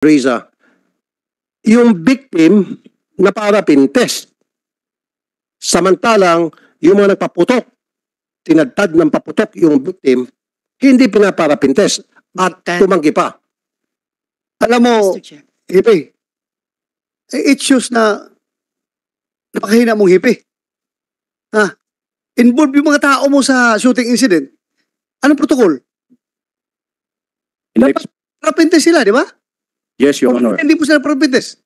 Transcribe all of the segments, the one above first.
Riza, yung victim na parapin test. Samantalang yung mga nagpaputok, tinadtad ng paputok yung victim, hindi pinaparapin test at tumanggi pa. Alam mo, Mr. Chair. Hipi, it shows na napakahina mong hipi. Ha? Involved yung mga tao mo sa shooting incident. Anong protocol? Dapat parapin test sila, di ba? Yes, Your Honor. Hindi po sila parapin test.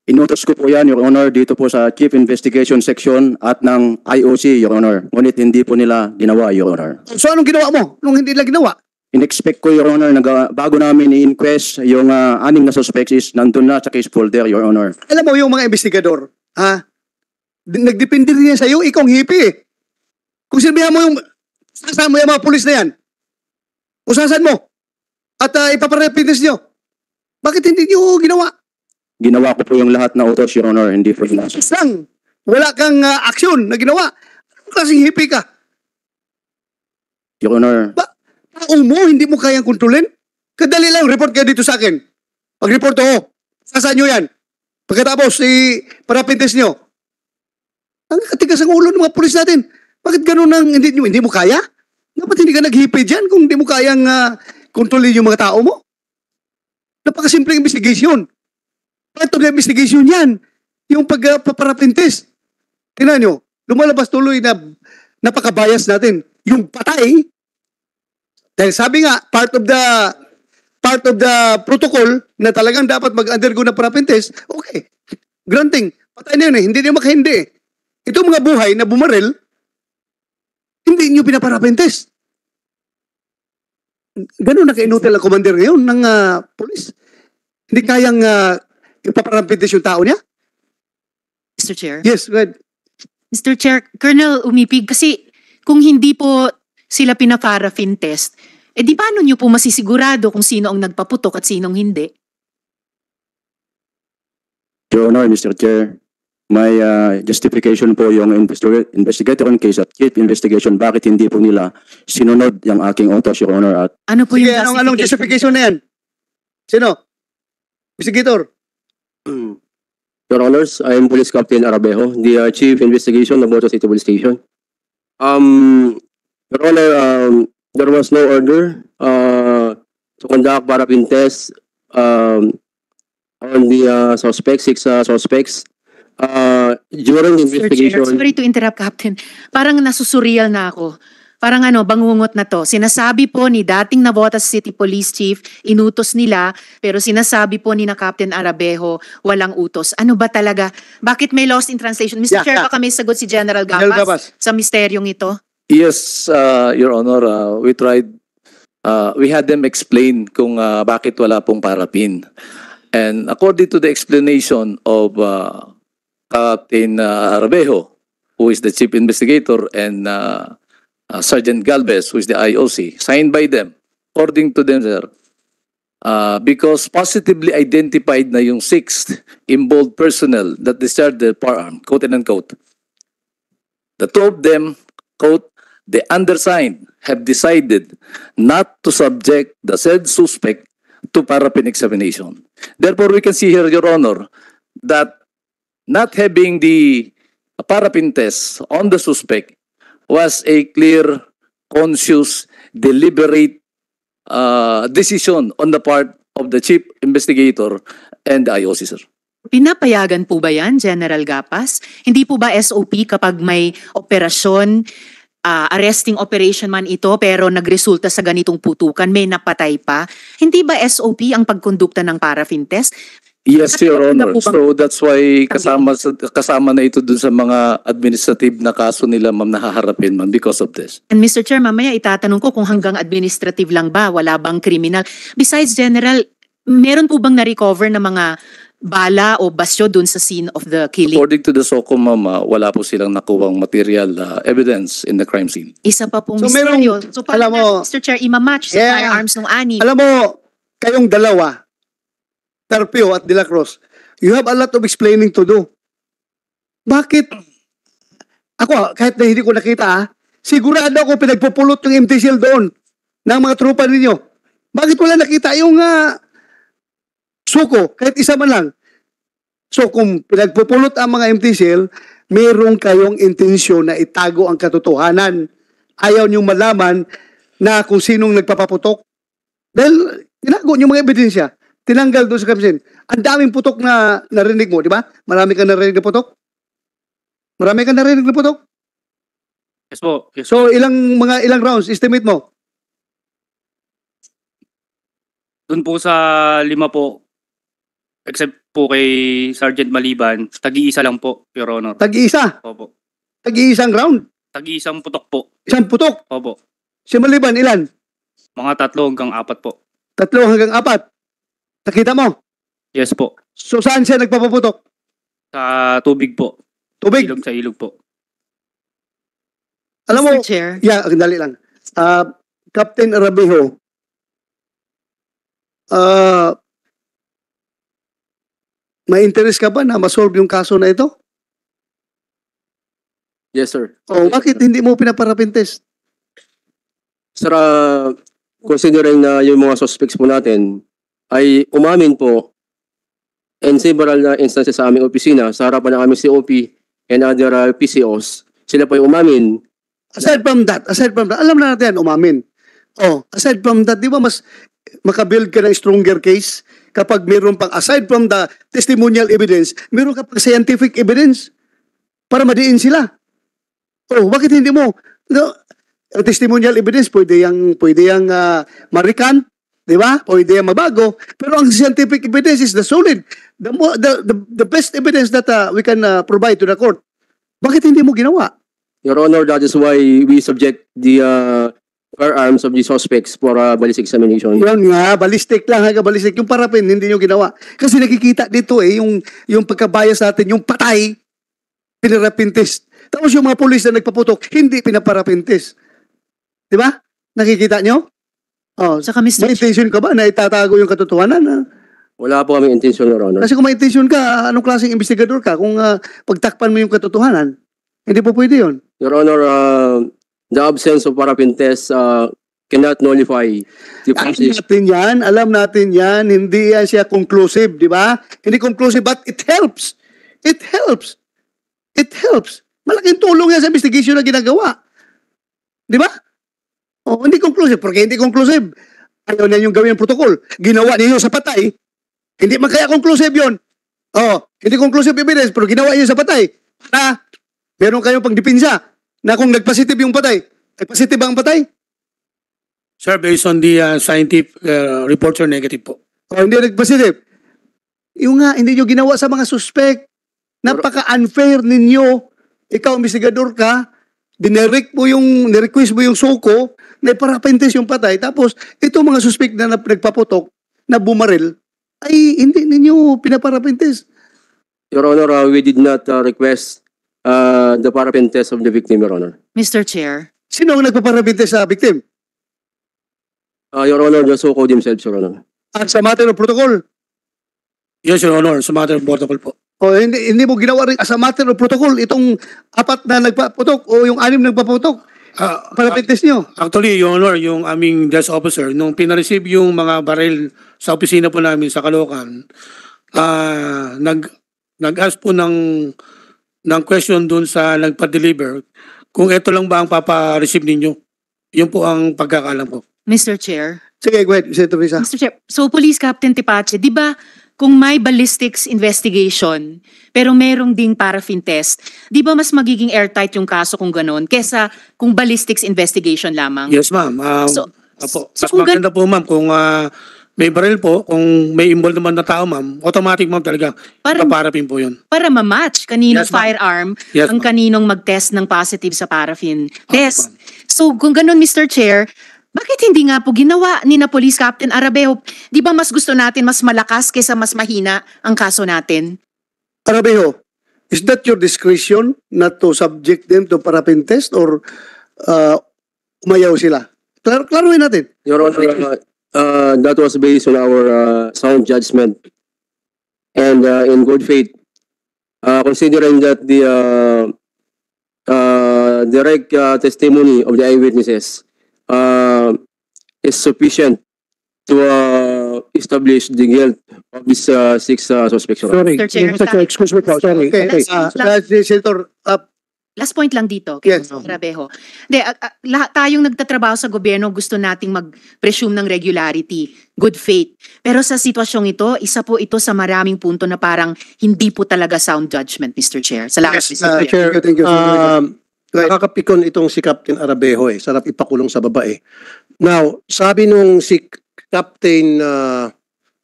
Inutos ko po yan, Your Honor, dito po sa Chief Investigation Section at ng IOC, Your Honor. Ngunit hindi po nila ginawa, Your Honor. So anong ginawa mo nung hindi nila ginawa? In-expect ko, Your Honor, bago namin i-inquest yung 6 na suspects is nandun na sa case folder, Your Honor. Alam mo yung mga investigador, ha? Nagdepende rin yan sa'yo, ikaw ang hipi eh. Kung sinabihan mo yung, sasama mo yung mga pulis na yan, usasan mo, at ipaparapin test nyo. Bakit hindi nyo ginawa? Ginawa ko po yung lahat na utos, Your Honor, hindi po ginawa. Lang, wala kang aksyon na ginawa. Anong klaseng hipi ka? Your Honor, Taong mo, hindi mo kayang kontrolin? Kadali lang, report kayo dito sa akin. Pag-report ako, sasaan nyo yan? Pagkatapos, parapin test nyo. Ang katigas ang ulo ng mga pulis natin. Bakit ganun ang hindi mo kaya? Dapat hindi ka naghipi dyan kung hindi mo kayang kontrolin yung mga tao mo? Napakasimpleng investigation. Ito na investigation yan. Yung pagpaparapin test. Tingnan nyo, lumalabas tuloy na napakabayas natin. Yung patay, dahil sabi nga, part of the protocol na talagang dapat mag-undergo na parapin test, okay. Granting, patay na yun eh. Hindi nyo makahindi eh. Itong mga buhay na bumarel, hindi nyo pinaparapin test. Ganun na kainutil ang commander ngayon ng police. Hindi kayang ipaparapin test yung tao niya? Mr. Chair. Yes, go ahead. Mr. Chair, Colonel Umipig, kasi kung hindi po sila pina-paraffin test, di paano nyo po masisigurado kung sino ang nagpaputok at sinong hindi? Your Honor, Mr. Chair, may justification po yung investigator on case at Chief Investigation, bakit hindi po nila sinunod yung aking utos, Your Honor. At Ano po Sige, yung anong justification na yan? Sino? Investigator? Your Honors, I am Police Captain Arabejo, the Chief Investigation of Motor City Police Station. Your Honor, there was no order to conduct parapin test on the suspects, 6 suspects. During the Mr. investigation... Chair, sorry to interrupt, Captain. Parang nasusurreal na ako. Parang bangungot na to. Sinasabi po ni dating Navotas City Police Chief, inutos nila, pero sinasabi po ni na Captain Arabejo, walang utos. Ano ba talaga? Bakit may lost in translation? Mr. Chair, baka may sagot si General Gapas sa misteryong ito? Yes, Your Honor, we tried, we had them explain kung bakit wala pong parapin. And according to the explanation of Captain Arabejo, who is the Chief Investigator, and Sergeant Galvez, who is the IOC, signed by them, according to them, sir, because positively identified na yung 6 involved personnel that discharged the firearm, quote and unquote. The 2 of them, quote, the undersigned have decided not to subject the said suspect to parapin examination. Therefore, we can see here, Your Honor, that not having the parapin test on the suspect was a clear, conscious, deliberate decision on the part of the Chief Investigator and the IOC, sir. Pinapayagan po ba yan, General Gapas? Hindi po ba SOP kapag may operasyon, arresting operation man ito pero nagresulta sa ganitong putukan, may napatay pa? Hindi ba SOP ang pagkondukta ng paraffin test? Yes, Your Honor. So that's why kasama na ito dun sa mga administrative na kaso nila, ma'am, nahaharapin, ma'am, because of this. And Mr. Chair, mamaya itatanong ko kung hanggang administrative lang ba, wala bang criminal? Besides, General, meron po bang na-recover na mga bala o basyo dun sa scene of the killing? According to the SOCO, ma'am, wala po silang nakuwang material evidence in the crime scene. Isa pa pong So, misteryo. So, alam mo, Mr. Chair, imamatch sa firearms ng ani. Alam mo, kayong dalawa, Tarpio at De La Cruz, you have a lot of explaining to do. Bakit? Ako, kahit na hindi ko nakita, sigurado ako pinagpupulot yung MTCL doon ng mga tropa ninyo. Bakit wala nakita yung suko, kahit isa man lang. So kung pinagpupulot ang mga empty cell, mayroon kayong intensyon na itago ang katotohanan. Ayaw niyong malaman na kung sinong nagpapaputok. Dahil tinago niyo mga ebidensya. Tinanggal doon sa crime scene. Ang daming putok na narinig mo, di ba? Marami kang narinig na putok? Marami kang narinig na putok? Yes po. Yes. So ilang rounds estimate mo? Doon po sa 5 po, except po kay Sergeant Maliban, tagi-isa lang po, Your Honor. Tag-iisa. Opo. Tag-iisang round. Tagi-isang putok po. Isang putok. Opo. Si Maliban, ilan? Mga 3 hanggang 4 po. 3 hanggang 4. Nakita mo? Yes po. So saan siya nagpapaputok? Sa tubig po. Tubig. Ilog sa ilog po. Alam mo, Mr. Chair. yeah, dali lang. Captain Arabejo, may interest ka ba na masolve yung kaso na ito? Yes, sir. O bakit hindi mo pinaparapin test? Sir, considering na yung mga suspects po natin ay umamin po in several na instances sa aming opisina, sa harapan ng aming COP and other PCOs, sila po yung umamin. Aside from that, alam na natin, umamin. Oh, aside from that, di ba mas makabuild ka ng stronger case kapag meron pang, aside from the testimonial evidence, meron ka pang scientific evidence para madiin sila. Oh, bakit hindi mo? No, ang testimonial evidence, pwede yang marikan, di ba? Pwede yang mabago. Pero ang scientific evidence is the solid, the best evidence that we can provide to the court. Bakit hindi mo ginawa? Your Honor, that is why we subject the firearms of the suspects for ballistic examination. Yan nga, ballistic lang, ballistic. Yung parapin, hindi nyo ginawa. Kasi nakikita dito yung pagkabayas natin, yung patay, pinarapin test. Tapos yung mga pulis na nagpaputok, hindi pinaparapin test. Di ba? Nakikita nyo? Oh, Saka Mr. may intention ka ba na itatago yung katotohanan? Wala po kaming intention, Your Honor. Kasi kung may intention ka, anong klaseng investigador ka kung pagtakpan mo yung katotohanan? Hindi po pwede yun. Your Honor, the absence of parapin test cannot nullify the process. Alam natin yan, hindi yan siya conclusive, di ba? Hindi conclusive, but it helps. It helps. It helps. Malaking tulong yan sa investigation na ginagawa. Di ba? Oh, hindi conclusive. Porque hindi conclusive. Ayaw na yung gawin ng protocol. Ginawa niyo sa patay. Hindi man kaya conclusive yun. Oh, hindi conclusive evidence, pero ginawa niyo sa patay. Para meron kayong pagdipinsa na kung nagpositive yung patay, nagpositive ba ang patay? Sir, based on the scientific reports are negative po. O hindi nagpositive. Yung nga, hindi nyo ginawa sa mga suspect. Napaka-unfair ninyo. Ikaw, investigador ka, nirequest mo yung suko, na iparapintes yung patay, tapos itong mga suspect na nagpaputok, na bumaril, ay hindi ninyo pinaparapintes. Your Honor, we did not request the parapin test of the victim, Your Honor. Mr. Chair. Sino ang nagpaparapintes sa victim? Your Honor, the so-called themselves, Your Honor. At sa matter of protocol. Yes, Your Honor, sa matter of protocol po. O hindi mo ginawa rin as a matter of protocol itong 4 na nagpaputok o yung 6 nagpaputok. Parapintes nyo. Actually, Your Honor, yung aming desk officer, nung pinareceive yung mga baril sa opisina po namin sa Caloocan, nag-ask po ng question dun sa nagpa-deliver kung ito lang ba ang papa-receive ninyo. Yun po ang pagkakalam ko. Mr. Chair. Sige, go ahead, Senator Risa. Mr. Chair, so Police Captain Tipache, di ba kung may ballistics investigation pero merong ding paraffin test, di ba mas magiging airtight yung kaso kung gano'n kesa kung ballistics investigation lamang? Yes, ma'am. So Mas kung maganda po, ma'am, kung may baril po, kung may involved naman na tao, ma'am, automatic, ma'am, talaga. Paparapin po yun. para ma-match kaninong Yes, ma'am. firearm Yes, ang ma'am. kaninong mag-test ng positive sa paraffin test. ma'am. So kung ganun, Mr. Chair, bakit hindi nga po ginawa ni na Police Captain Arabejo? Di ba mas gusto natin mas malakas kaysa mas mahina ang kaso natin? Arabejo, is that your discretion not to subject them to parapin test or umayaw sila? Klaruhin natin. Your Honor, that was based on our sound judgment and in good faith. Considering that the direct testimony of the eyewitnesses is sufficient to establish the guilt of these six suspects, Your Honor. Sorry, Mr. Chair, Mr. Chair, excuse me po. Sorry. Okay, Okay. Senator, Last point lang dito, kay Yes. Mr. Arabejo. Hindi, lahat tayong nagtatrabaho sa gobyerno gusto nating mag-presume ng regularity, good faith. Pero sa sitwasyong ito, isa po ito sa maraming punto na parang hindi po talaga sound judgment, Mr. Chair. Salamat, Yes, Mr. Chair. Chair, Thank you. Go ahead. nakakapikon itong si Captain Arabejo eh. Sarap ipakulong sa babae. Now, sabi nung si Captain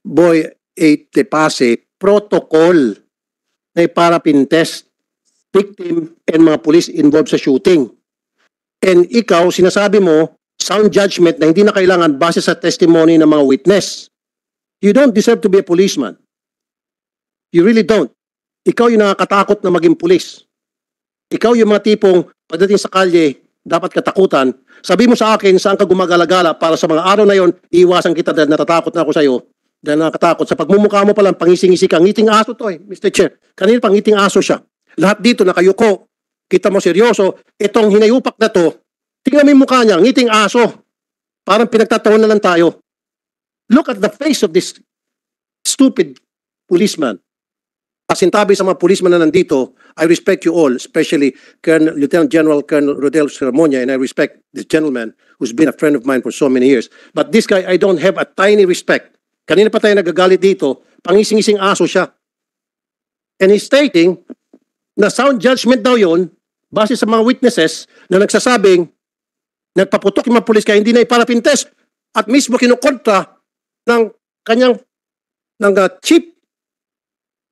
Boy Tepase, protocol na parapin test victim and mga police involved sa shooting. And ikaw, sinasabi mo, sound judgment na hindi na kailangan base sa testimony ng mga witness. You don't deserve to be a policeman. You really don't. Ikaw yung nakakatakot na maging pulis. Ikaw yung mga tipong pagdating sa kalye, dapat katakutan. Sabi mo sa akin, saan ka gumagala-gala para sa mga araw na yon, iiwasan kita dahil natatakot na ako sa iyo. Dahil nakatakot. Sa pagmumukha mo palang pangising-isi ka. Ngiting aso to eh, Mr. Chair. Kanina pangiting aso siya. Lahat dito nakayuko. Kita mo seryoso. Itong hinayupak na to, tingnan mo yung mukha niya, ngiting aso. Parang pinagtataon na lang tayo. Look at the face of this stupid policeman. Pasintabi sa mga policeman na nandito, I respect you all, especially Lieutenant General Colonel Rodel Seramonia, and I respect this gentleman who's been a friend of mine for so many years. But this guy, I don't have a tiny respect. Kanina pa tayo nagagalit dito, pangising-ising aso siya. And he's stating na sound judgment daw yon base sa mga witnesses na nagsasabing nagpaputok yung mga pulis kaya hindi na iparapin test at mismo kinukontra ng kanyang chief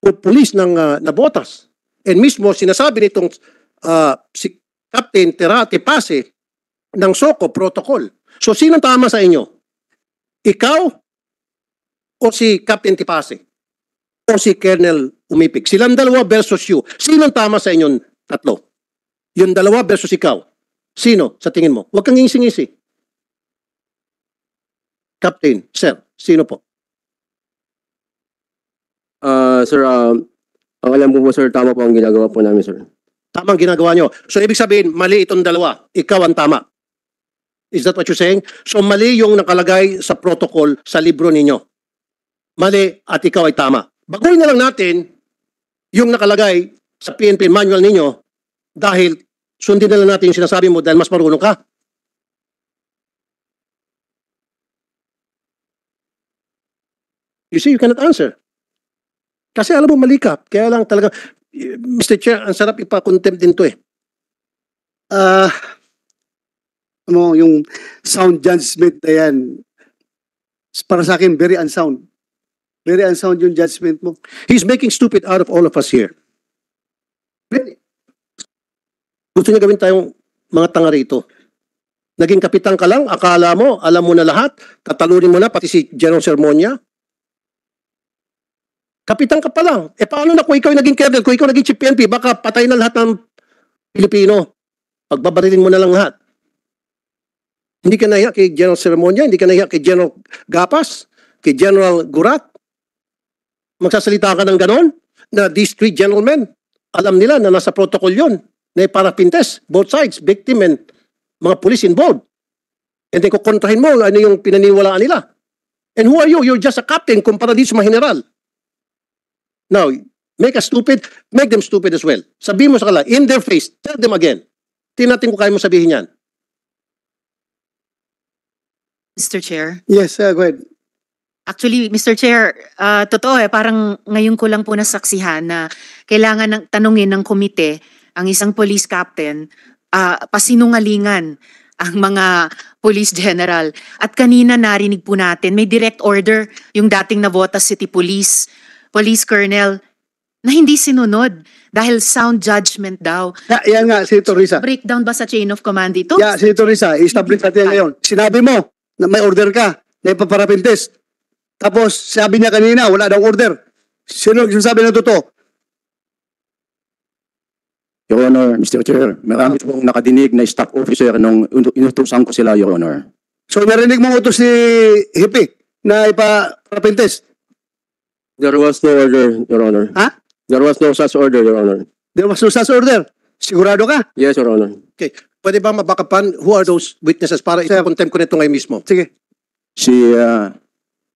o pulis ng Navotas. And mismo sinasabi nitong si Captain Tepase ng SOCO protocol. So sino tama sa inyo? Ikaw o si Captain Tepase? O si Colonel Umipig? Silang dalawa versus you. Sino tama sa inyong tatlo? Yung dalawa versus ikaw. Sino sa tingin mo? Huwag kang ngisi-ngisi. Captain, sir, sino po? Sir, ang alam ko po, sir, tama po ang ginagawa po namin, sir. Tama ang ginagawa nyo. So ibig sabihin, mali itong dalawa. Ikaw ang tama. Is that what you're saying? So mali yung nakalagay sa protocol sa libro ninyo. Mali at ikaw ay tama. Baguhin na lang natin yung nakalagay sa PNP manual ninyo dahil sundin na lang natin yung sinasabi mo dahil mas marunong ka. You see, you cannot answer. Kasi alam mo, mali ka. Kaya lang talaga, Mr. Chair, ang sarap ipa-contempt din to eh. Yung sound judgment na yan, para sa akin, very unsound. Very unsound yung judgment mo. He's making stupid out of all of us here. Really? Gusto niya gawin tayong mga tanga rito. Naging kapitan ka lang, akala mo, alam mo na lahat, tatalunin mo na, pati si General Sermonia. Kapitan ka pa lang. Eh paano na kung ikaw yung naging colonel, kung ikaw naging chief PNP, baka patay na lahat ng Pilipino. Pagbabarilin mo na lang lahat. Hindi ka nahiya kay General Sermonia, hindi ka nahiya kay General Gapas, kay General Gurat. Magsasalita ka ng ganon na these three gentlemen, alam nila na nasa protocol yon na parapin test, both sides, victim and mga police involved. And then kukontrahin mo ano yung pinaniwalaan nila. And who are you? You're just a captain kumpara dito sa mga general. Now, make them stupid as well. Sabihin mo sa kanila, in their face, tell them again. Tingnan natin kung kaya mo sabihin yan. Mr. Chair. Yes, go ahead. Actually, Mr. Chair, totoo parang ngayon ko lang po nasaksihan na kailangan ng tanungin ng komite ang isang police captain, pasinungalingan ang mga police general. At kanina narinig po natin, may direct order yung dating Navotas City Police Colonel na hindi sinunod dahil sound judgment daw. Yan nga, Senator Risa. Breakdown ba sa chain of command ito? Yeah, Senator Risa, establish natin ngayon. Sinabi mo na may order ka na ipaparapin test. Tapos, sabi niya kanina, wala daw order. Sino nagsasabi ng totoo? Your Honor, Mr. Chair, marami pong nakadinig na staff officer nung inutusan ko sila, Your Honor. So, narinig mo utos si Hippie na ipaparapin test? There was no order, Your Honor. Ha? There was no such order, Your Honor. There was no such order. Sigurado ka? Yes, Your Honor. Okay. Pwede ba mabakapan who are those witnesses para i-contempt ko nito ngayon mismo? Sige. Si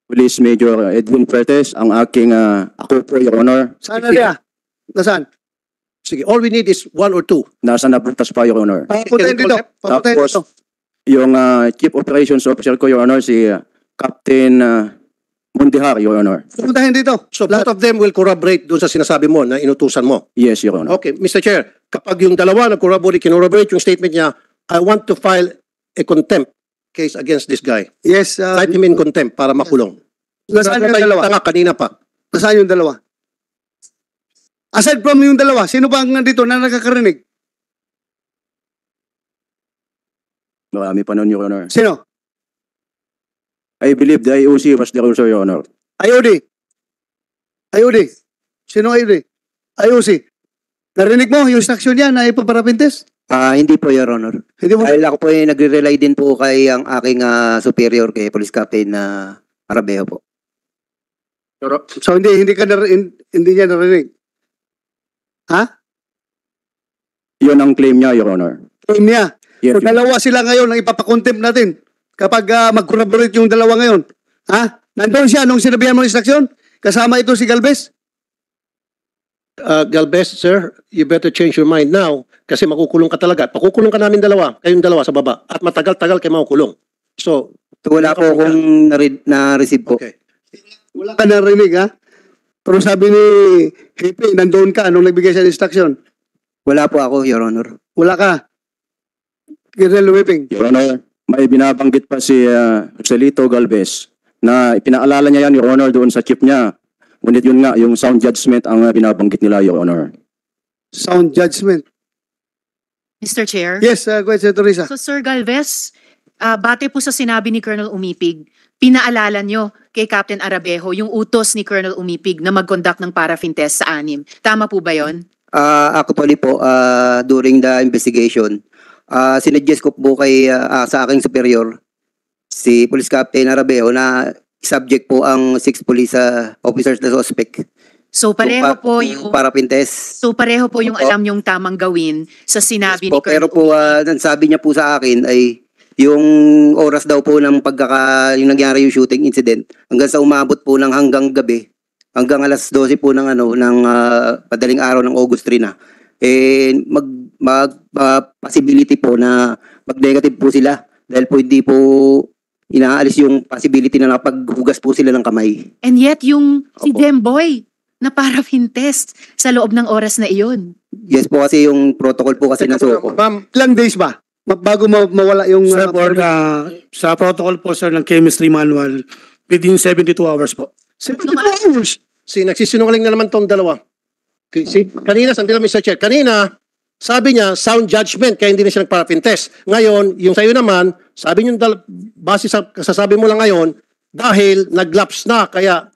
Police Major Edwin Pertes, ang aking ako po, Your Honor. Saan na niya? Nasaan? Sige, all we need is one or two. Nasa nabutas pa, Your Honor. Papuntahin dito. Papuntahin Tapos, dito. yung Chief Operations Officer ko, Your Honor, si Captain Mundihar, Your Honor. Papuntahin dito. So both of them will corroborate doon sa sinasabi mo na inutusan mo. Yes, Your Honor. Okay, Mr. Chair, kapag yung dalawa kinorroborate yung statement niya, I want to file a contempt case against this guy. Yes. Cite him in contempt para makulong. Nasaan yung dalawa? Tanga kanina pa. Nasaan yung dalawa? Aside from yung dalawa, sino ba ang nandito na nakakarinig? Marami pa nun, Your Honor. Sino? I believe the IOC was there also, Your Honor. IOD. IOD. Sino IOD? IOC. Narinig mo yung instruction niya na ipaparapintes? Hindi po, Your Honor. Hindi mo. Dahil ako po ay nagre-rely din po kay ang aking superior kay Police Captain Arabejo po. So hindi niya narinig. Ha? Yun ang claim niya, Your Honor. Claim niya. Yes, So dalawa sila ngayon ang ipapakontempt natin kapag mag-corroborate yung dalawa ngayon. Ha? Nandun siya nung sinabihan mo ng instruction? Kasama ito si Galvez? Galvez, sir, you better change your mind now kasi makukulong ka talaga. Pakukulong ka namin dalawa, kayong dalawa sa baba at matagal-tagal kayo makukulong. So, Wala po akong na-receive po. okay. Wala ka narinig, ha? Pero sabi ni Hepe, nandun ka nung nagbigay siya ng instruction. Wala po ako, Your Honor. Wala ka. Colonel Whipping. Your Honor, may binabanggit pa si Joselito Galvez na ipinaalala niya yan, Your Honor, doon sa chief niya. Ngunit yun nga, yung sound judgment ang binabanggit nila, Your Honor. Sound judgment. Mr. Chair? Yes, go ahead, Senator Risa. So Sir Galvez, bate po sa sinabi ni Colonel Umipig, pinaalala nyo kay Captain Arabejo yung utos ni Colonel Umipig na mag-conduct ng paraffin test sa 6. Tama po ba yon? Actually po, during the investigation, sinuggest ko po kay sa aking superior, si Police Captain Arabejo, na subject po ang 6 police officers na suspect. So pareho po yung Paraffin test. pareho po yung Opo. alam yung tamang gawin sa sinabi ni Po, pero Colonel po, Umipig. ang sabi niya po sa akin ay yung oras daw po ng yung nangyari yung shooting incident hanggang sa umabot po ng hanggang gabi, hanggang alas 12 po ng padaling araw ng August 3 na. Possibility po na mag-negative po sila dahil po hindi po inaalis yung possibility na nakapaghugas po sila ng kamay. And yet yung si Opo. Demboy na paraffin test sa loob ng oras na iyon. Yes po, kasi yung protocol po kasi ng SOCO. Ma'am, Ilang days ba? Bago mawala yung... Sir, sa protocol po, sir, ng chemistry manual, within 72 hours po. 72 hours. nagsisinungaling na naman tong dalawa. Kanina, sandali lang, Mr. Chair, kanina, sabi niya, sound judgment, kaya hindi na siya nag-paraffin test. Ngayon, yung sa'yo naman, sabi niyo, base sa kasasabi mo lang ngayon, dahil nag-lapse na, kaya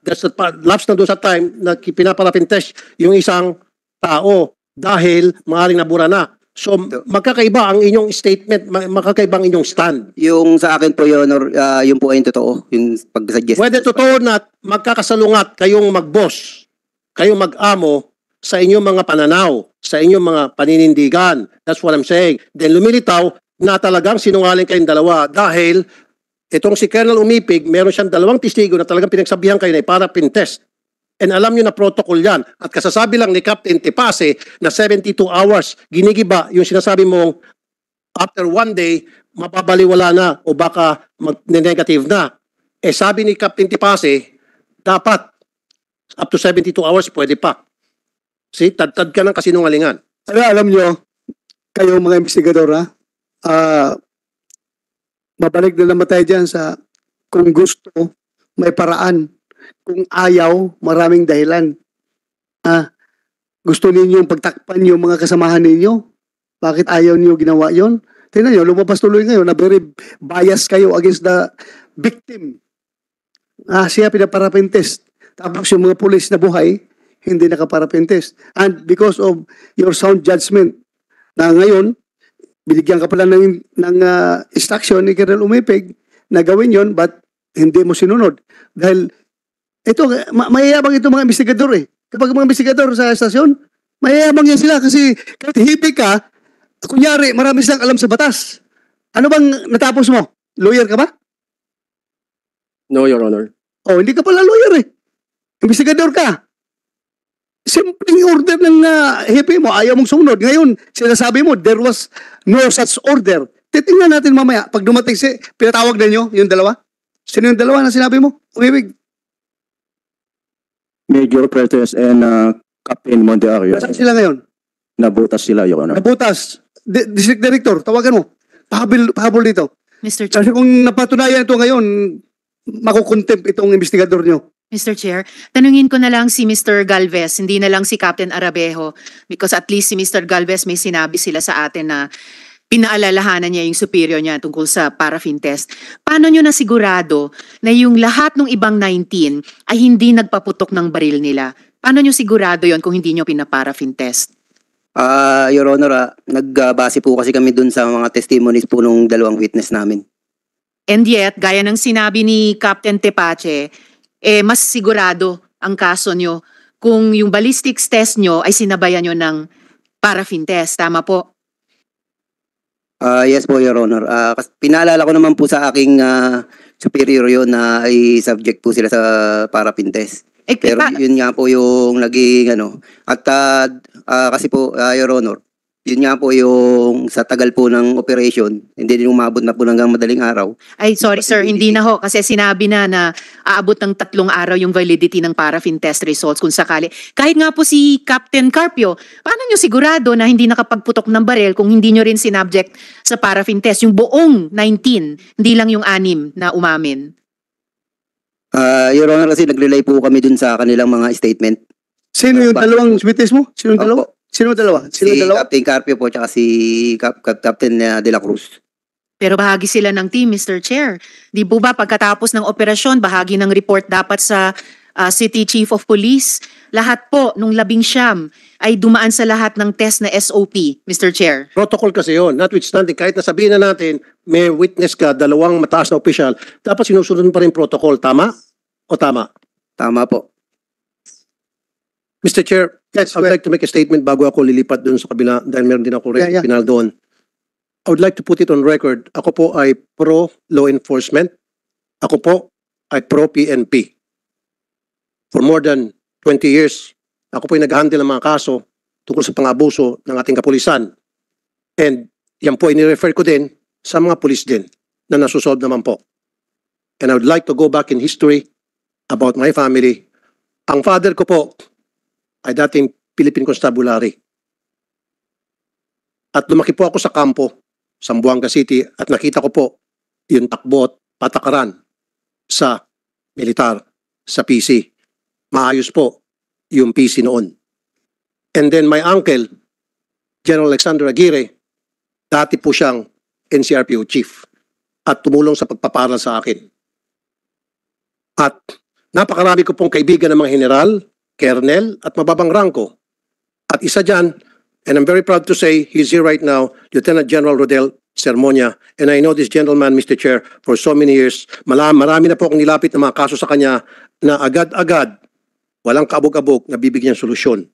lapse na doon sa time na pinaparaffin test yung isang tao dahil maaaring nabura na. So, magkakaiba ang inyong statement, magkakaiba ang inyong stand. Yung sa akin po, Your Honor, yung po ay totoo, yung pag-suggest. Whether totoo na magkakasalungat kayong mag-boss, kayong mag-amo sa inyong mga pananaw, sa inyong mga paninindigan. That's what I'm saying. Then lumilitaw na talagang sinungaling kayong dalawa dahil itong si Colonel Umipig, meron siyang 2 testigo na talagang pinagsabihan kayo na paraffin test. And alam nyo na protocol yan. At kasasabi lang ni Captain Tepase na 72 hours, ginigiba yung sinasabi mong after 1 day, mapabaliwala na o baka mag-negative na. Sabi ni Captain Tepase, dapat up to 72 hours, pwede pa. See, tad-tad ka ng kasinungalingan. Alam nyo, kayo mga investigador, mabalik na naman tayo dyan sa kung gusto, may paraan. Kung ayaw, maraming dahilan. Gusto ninyong pagtakpan yung mga kasamahan ninyo? Bakit ayaw niyo ginawa yon? Tingnan nyo, lumabas tuloy ngayon na very biased kayo against the victim. Siya pinaparapin test. Tapos yung mga pulis na buhay, hindi nakaparapin test. And because of your sound judgment, na ngayon, binigyan ka pala ng instruction ni Colonel Umipig na gawin yon, but hindi mo sinunod. Dahil ito, mayayabang itong mga investigador eh. Kapag mga investigador sa estasyon, mayayabang yan sila kasi kahit hipig ka, kunyari, marami silang alam sa batas. Ano bang natapos mo? Lawyer ka ba? No, Your Honor. Oh, hindi ka pala lawyer eh. Investigador ka. Simpleng order ng hepe mo, ayaw mong sumunod. Ngayon, sinasabi mo, there was no such order. Titingnan natin mamaya, pag dumating pinatawag na nyo, yung dalawa. Sino yung dalawa na sinabi mo? Umibig. Major Perez and Captain Monteario. Saan sila ngayon? Nabutas sila, Your Honor. Nabutas. District Director, tawagan mo. Pahabol dito. Mr. Chair. Kasi kung napatunayan ito ngayon, makukontempt itong investigador nyo. Mr. Chair, tanungin ko na lang si Mr. Galvez, hindi na lang si Captain Arabejo, because at least si Mr. Galvez may sinabi sila sa atin na pinaalalahanan niya yung superior niya tungkol sa paraffin test. Paano nyo nasigurado na yung lahat ng ibang 19 ay hindi nagpaputok ng baril nila? Paano nyo sigurado yon kung hindi nyo pinaparaffin test? Your Honor, nagbase po kasi kami dun sa mga testimonies po nung dalawang witness namin. And yet, gaya ng sinabi ni Captain Tepache, mas sigurado ang kaso nyo kung yung ballistics test nyo ay sinabayan nyo ng paraffin test. Tama po? Yes po, Your Honor. Pinaalala ko naman po sa aking superior yun na ay subject po sila sa paraffin test. Pero yun nga po yung naging At kasi po, Your Honor, yun nga po yung sa tagal po ng operation, hindi din umabot na po hanggang madaling araw. Ay, sorry sir, hindi na ho. Kasi sinabi na aabot ng 3 araw yung validity ng paraffin test results kung sakali. Kahit nga po si Captain Carpio, paano nyo sigurado na hindi nakapagputok ng baril kung hindi nyo rin sinubject sa paraffin test? Yung buong 19, hindi lang yung 6 na umamin. Your Honor, kasi nag-relay po kami dun sa kanilang mga statement. Sino yung dalawang witness mo? Sino yung dalawa? Sino dalawa? Si Captain Carpio po tsaka si Captain De La Cruz. Pero bahagi sila ng team, Mr. Chair. Di po ba pagkatapos ng operasyon, bahagi ng report dapat sa City Chief of Police? Lahat po, nung 19 ay dumaan sa lahat ng test na SOP, Mr. Chair. Protocol kasi yun. Notwithstanding, kahit nasabihin na natin, may witness ka, 2 mataas na opisyal, dapat sinusunod pa rin protocol. Tama? O tama? Tama po. Mr. Chair, I would like to make a statement bago ako lilipat doon sa kabila dahil meron din ako pinal doon. I would like to put it on record. Ako po ay pro-law enforcement. Ako po ay pro-PNP. For more than 20 years, ako po ay nag-handle ng mga kaso tungkol sa pang-abuso ng ating kapulisan. And yan po ay nirefer ko din sa mga pulis din na nasusolve naman po. And I would like to go back in history about my family. Ang father ko po ay dating Philippine Constabulary. At lumaki po ako sa kampo, sa Zamboanga City, at nakita ko po yung takbo at patakaran sa militar, sa PC. Maayos po yung PC noon. And then my uncle, General Alexander Aguirre, dati po siyang NCRPO chief at tumulong sa pagpaparal sa akin. At napakarami ko pong kaibigan ng mga general, Colonel at mababang rangko. At isa dyan, and I'm very proud to say, he's here right now, Lieutenant General Rodel Sermonia. And I know this gentleman, Mr. Chair, for so many years. Marami na po akong nilapit na mga kaso sa kanya na agad-agad, walang kaabog-abog na bibigyan solusyon.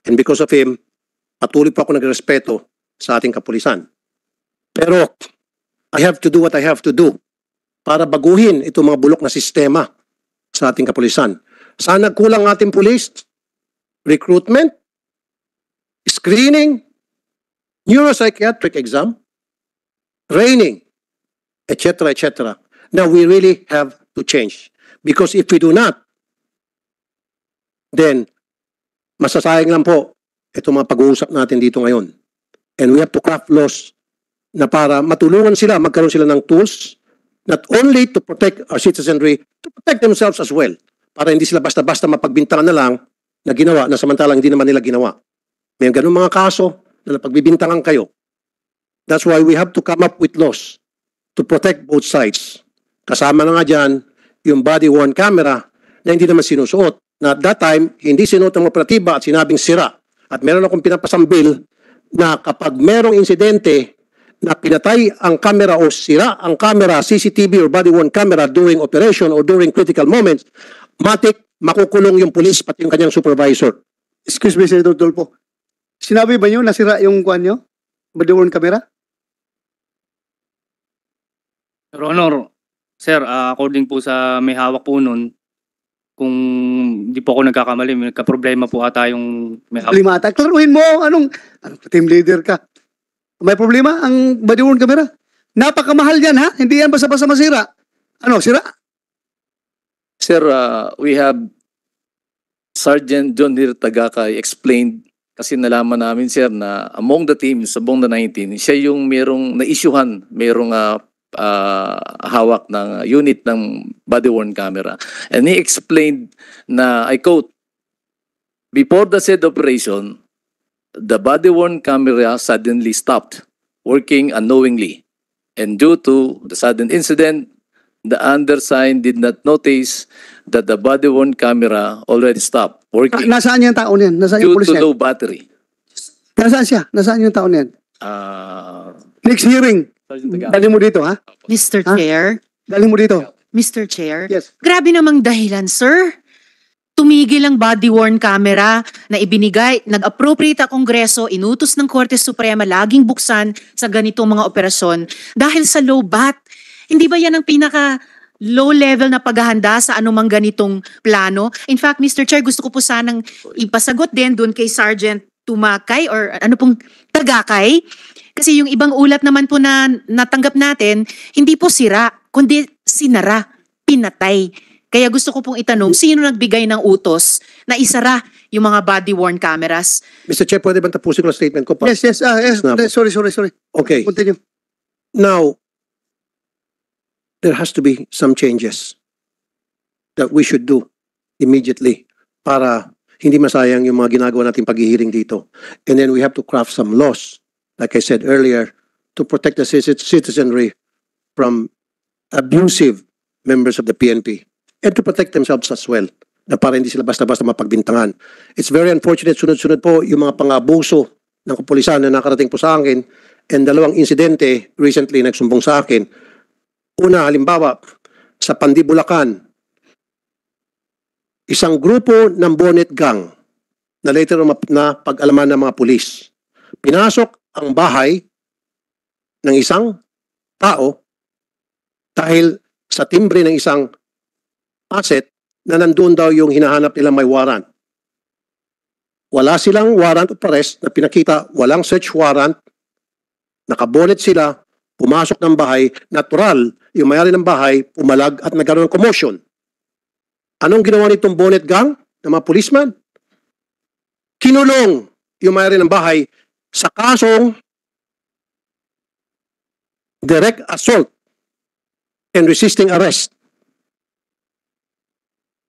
And because of him, patuloy po ako nagrespeto sa ating kapulisan. Pero, I have to do what I have to do para baguhin itong mga bulok na sistema sa ating kapulisan. Saan nagkulang ating pulis? Recruitment, screening, neuropsychiatric exam, training, etc., etc. Now, we really have to change. Because if we do not, then masasayang lang po itong mga pag-uusap natin dito ngayon. And we have to craft laws na para matulungan sila, magkaroon sila ng tools, not only to protect our citizenry, to protect themselves as well. Para hindi sila basta-basta mapagbintangan na lang na ginawa na samantalang hindi naman nila ginawa. May ganun mga kaso na napagbibintangan kayo. That's why we have to come up with laws to protect both sides. Kasama na nga dyan yung body-worn camera na hindi naman sinusuot. Na at that time, hindi sinuot ng operatiba at sinabing sira. At meron akong pinapasambil na kapag merong insidente na pinatay ang camera o sira ang camera, CCTV or body-worn camera during operation or during critical moments, makukulong yung police pati yung kanyang supervisor. Excuse me, Senator Dolpo. Sinabi ba nyo nasira yung kuhan nyo? Body-worn camera? Your Honor, sir, according po sa may hawak po nun, kung hindi po ako nagkakamali, may nagka-problema po ata yung may Problema ata. Klaruhin mo, anong team leader ka? May problema ang body-worn camera? Napakamahal yan, ha? Hindi yan basta-basta masira. Ano, sira? Sir, we have Sergeant John Hir Tagakay explained kasi nalaman namin, sir, na among the teams, among the 19, siya yung merong na-issuehan, merong hawak ng unit ng body-worn camera. And he explained na, I quote, before the said operation, the body-worn camera suddenly stopped working unknowingly. And due to the sudden incident, the undersigned did not notice that the body-worn camera already stopped working Nasaan yung tao niyan? Nasaan yung due pulis to niyan? low battery. Nasaan siya? Nasaan yung tao niyan? Next hearing. Sergeant Tagakay. Galing mo dito, ha? Mr. Ah? Chair, Galing mo dito. Mr. Chair, Yes. grabe namang dahilan, sir. Tumigil ang body-worn camera na ibinigay, nag-appropriate ang Kongreso, inutos ng Korte Suprema laging buksan sa ganitong mga operasyon dahil sa low bat. Hindi ba yan ang pinaka low level na paghahanda sa anumang ganitong plano? In fact, Mr. Chair, gusto ko po sanang ipasagot din doon kay Sergeant Tumakay or ano pong Tagakay. Kasi yung ibang ulat naman po na natanggap natin, hindi po sira, kundi sinara, pinatay. Kaya gusto ko pong itanong, sino nagbigay ng utos na isara yung mga body-worn cameras? Mr. Chair, pwede ba tapusin ko ang statement ko pa? Yes. Snap. Sorry. Okay. Continue. Now, there has to be some changes that we should do immediately para hindi masayang yung mga ginagawa nating paghihiring dito. And then we have to craft some laws, like I said earlier, to protect the citizenry from abusive members of the PNP and to protect themselves as well, na para hindi sila basta-basta mapagbintangan. It's very unfortunate, sunod-sunod po yung mga pang-abuso ng kapulisan na nakarating po sa akin, and dalawang insidente recently nagsumbong sa akin. Una, halimbawa, sa Pandi, Bulacan, isang grupo ng Bonnet Gang na later na pag-alaman ng mga pulis. Pinasok ang bahay ng isang tao dahil sa timbre ng isang asset na nandun daw yung hinahanap nila may warrant. Wala silang warrant of arrest na pinakita, walang search warrant, nakabonet sila, pumasok ng bahay, natural, yung mayari ng bahay, pumalag at nagkaroon ng commotion. Anong ginawa nitong Bonnet Gang ng mga policeman? Kinulong yung mayari ng bahay sa kasong direct assault and resisting arrest.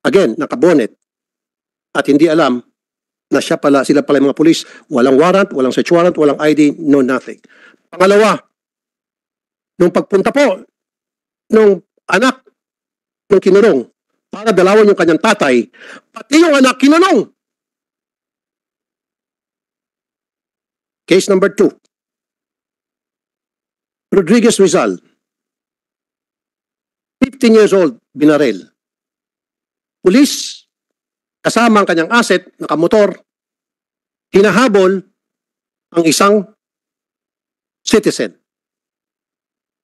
Again, nakabonet. At hindi alam na sila pala yung mga pulis. Walang warrant, walang search warrant, walang ID, no nothing. Pangalawa, nung pagpunta po nung anak ng kinulong para dalawan yung kanyang tatay, pati yung anak kinulong. Case number 2. Rodriguez Rizal, 15 years old, binaril. Pulis, kasama ang kanyang asset, nakamotor, hinahabol ang isang citizen.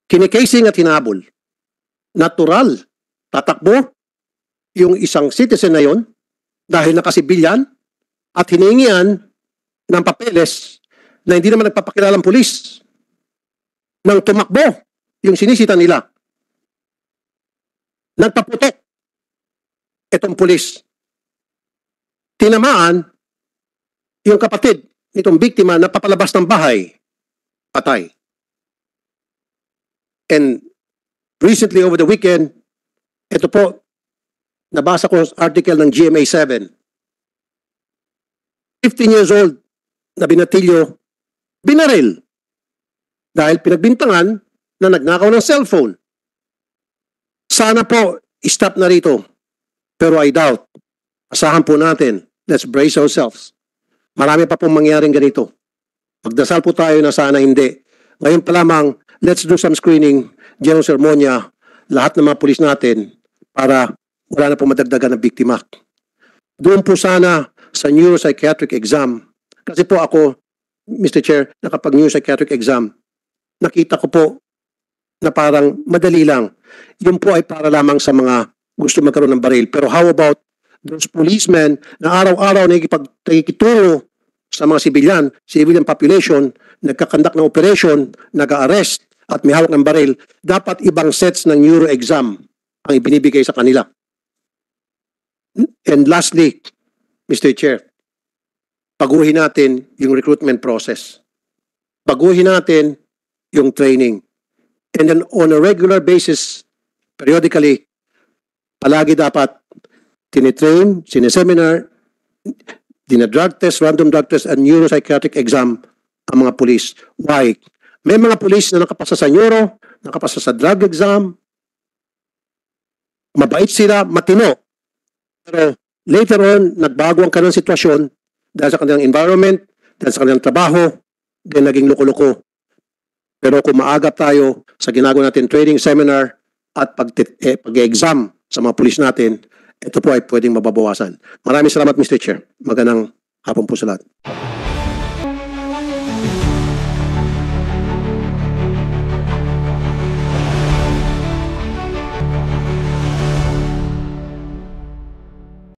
Kinikasing at hinahabol. Natural, tatakbo yung isang citizen na yon dahil nakasibilyan at hiningian ng papeles na hindi naman nagpapakilalang pulis nang tumakbo yung sinisita nila. Nagpaputok itong pulis. Tinamaan yung kapatid nitong biktima na papalabas ng bahay. Patay. And recently over the weekend, ito po, nabasa ko ang article ng GMA7. 15 years old na binatilyo, binaril. Dahil pinagbintangan na nagnakaw ng cellphone. Sana po, stop na rito. Pero I doubt. Asahan po natin. Let's brace ourselves. Marami pa pong mangyaring ganito. Magdasal po tayo na sana hindi. Ngayon pa lamang, let's do some screening, general sermonya, lahat ng mga pulis natin para wala na po madagdagan ng biktima. Doon po sana sa neuropsychiatric exam. Kasi po ako, Mr. Chair, nakapag-neuropsychiatric exam, nakita ko po na parang madali lang. Yun po ay para lamang sa mga gusto magkaroon ng baril. Pero how about those policemen na araw-araw nakikitulong sa mga civilian population, nagkakandak ng operation, nag-arrest at may hawak ng baril, dapat ibang sets ng neuro exam ang ibinibigay sa kanila. And lastly, Mr. Chair, baguhin natin yung recruitment process. Baguhin natin yung training. And then on a regular basis, periodically, palagi dapat tinitrain, sineseminar, dinadrug test, random drug test, and neuropsychiatric exam ang mga police. Why? May mga police na nakapasa sa neuro, nakapasa sa drug exam, mabait sila, matino. Pero later on, nagbago ang kanilang sitwasyon dahil sa kanilang environment, dahil sa kanilang trabaho, then naging loko-loko. Pero kung maagap tayo sa ginagawa natin training seminar at pag-exam sa mga police natin, ito po ay pwedeng mababawasan. Maraming salamat, Mr. Chair. Magandang hapon po sa lahat.